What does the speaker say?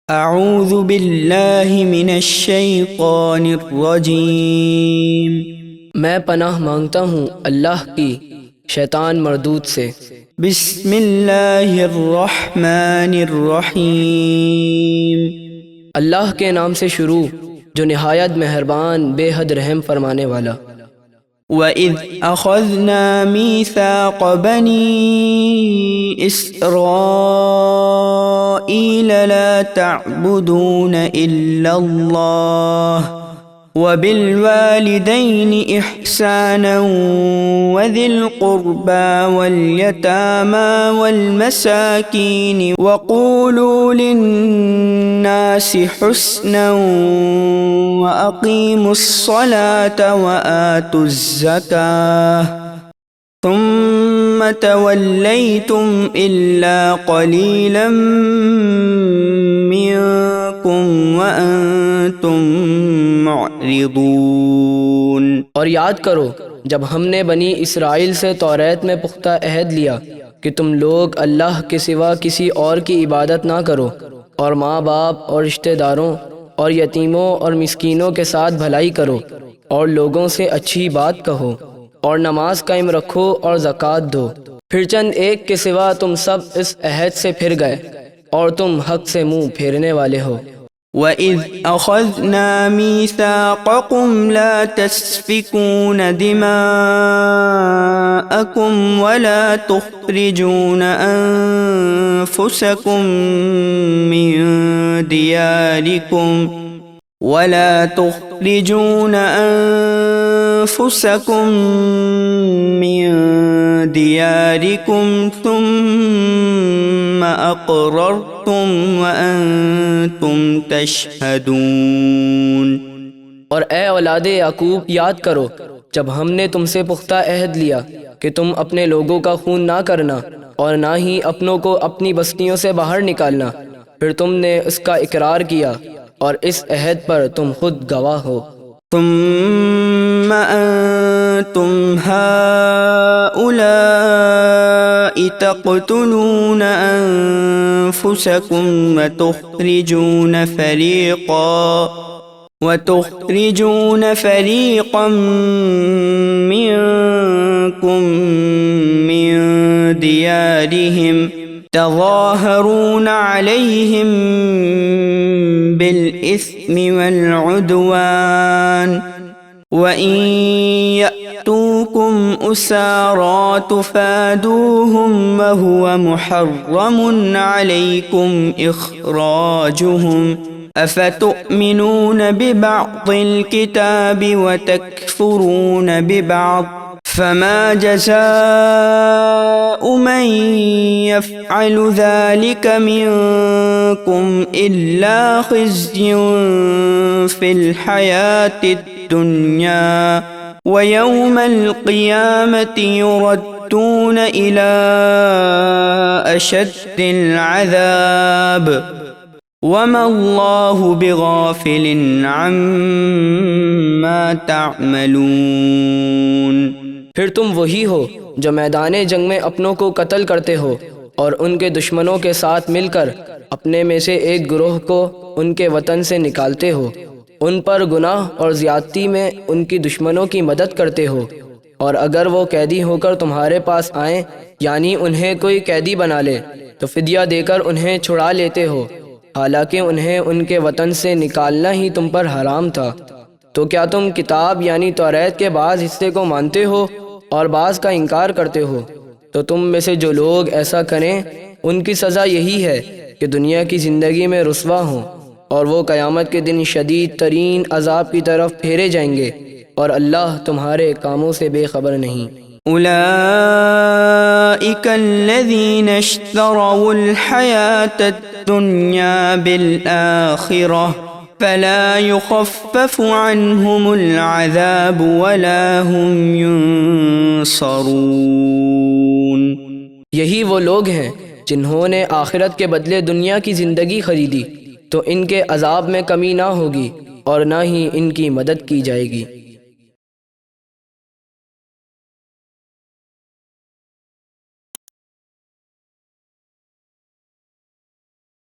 اعوذ باللہ من الشیطان الرجیم، میں پناہ مانگتا ہوں اللہ کی شیطان مردود سے۔ بسم اللہ الرحمن الرحیم، اللہ کے نام سے شروع جو نہایت مہربان بے حد رحم فرمانے والا۔ وَإِذْ أَخَذْنَا مِيثَاقَ بَنِي إِسْرَائِيلَ لَا تَعْبُدُونَ إِلَّا اللَّهَ وَبِالْوَالِدَيْنِ إِحْسَانًا وَذِي الْقُرْبَى وَالْيَتَامَى وَالْمَسَاكِينِ وَقُولُوا لِلنَّاسِ حُسْنًا وَأَقِيمُوا الصَّلَاةَ وَآتُوا الزَّكَاةَ ثُمَّ تَوَلَّيْتُمْ إِلَّا قَلِيلًا مِّنكُمْ وَأَنتُم معرضون۔ اور یاد کرو جب ہم نے بنی اسرائیل سے توریت میں پختہ عہد لیا کہ تم لوگ اللہ کے سوا کسی اور کی عبادت نہ کرو، اور ماں باپ اور رشتہ داروں اور یتیموں اور مسکینوں کے ساتھ بھلائی کرو، اور لوگوں سے اچھی بات کہو، اور نماز قائم رکھو اور زکوٰۃ دو۔ پھر چند ایک کے سوا تم سب اس عہد سے پھر گئے اور تم حق سے منہ پھیرنے والے ہو۔ وَإِذْ أَخَذْنَا مِيثَاقَكُمْ لَا تَسْفِكُونَ دِمَاءَكُمْ وَلَا تُخْرِجُونَ أَنفُسَكُمْ من دِيَارِكُمْ ثُمَّ أَقْرَرْتُمْ وَأَنْتُمْ تَشْهَدُونَ۔ اور اے اولاد یعقوب یاد کرو جب ہم نے تم سے پختہ عہد لیا کہ تم اپنے لوگوں کا خون نہ کرنا اور نہ ہی اپنوں کو اپنی بستیوں سے باہر نکالنا، پھر تم نے اس کا اقرار کیا اور اس عہد پر تم خود گواہ ہو۔ ثم أنتم هؤلاء تقتلون أنفسكم وتخرجون فريقا منكم من ديارهم تظاهرون عليهم بالإثم والعدوان وإن يأتوكم أسارى تفادوهم وهو محرم عليكم إخراجهم أفتؤمنون ببعض الكتاب وتكفرون ببعض فما جزاء من يفعل ذلك منكم إلا خزي في الحياة الدنيا ويوم القيامة يردون إلى أشد العذاب وما الله بغافل عما تعملون۔ پھر تم وہی ہو جو میدان جنگ میں اپنوں کو قتل کرتے ہو اور ان کے دشمنوں کے ساتھ مل کر اپنے میں سے ایک گروہ کو ان کے وطن سے نکالتے ہو، ان پر گناہ اور زیادتی میں ان کی دشمنوں کی مدد کرتے ہو، اور اگر وہ قیدی ہو کر تمہارے پاس آئیں یعنی انہیں کوئی قیدی بنا لے تو فدیہ دے کر انہیں چھڑا لیتے ہو، حالانکہ انہیں ان کے وطن سے نکالنا ہی تم پر حرام تھا۔ تو کیا تم کتاب یعنی توریت کے بعض حصے کو مانتے ہو اور بعض کا انکار کرتے ہو؟ تو تم میں سے جو لوگ ایسا کریں ان کی سزا یہی ہے کہ دنیا کی زندگی میں رسوا ہوں، اور وہ قیامت کے دن شدید ترین عذاب کی طرف پھیرے جائیں گے، اور اللہ تمہارے کاموں سے بے خبر نہیں۔ أولئك الذين اشتروا الحياة الدنيا بالآخرة فلا يخفف عنهم العذاب ولا هم ينصرون۔ یہی وہ لوگ ہیں جنہوں نے آخرت کے بدلے دنیا کی زندگی خریدی، تو ان کے عذاب میں کمی نہ ہوگی اور نہ ہی ان کی مدد کی جائے گی۔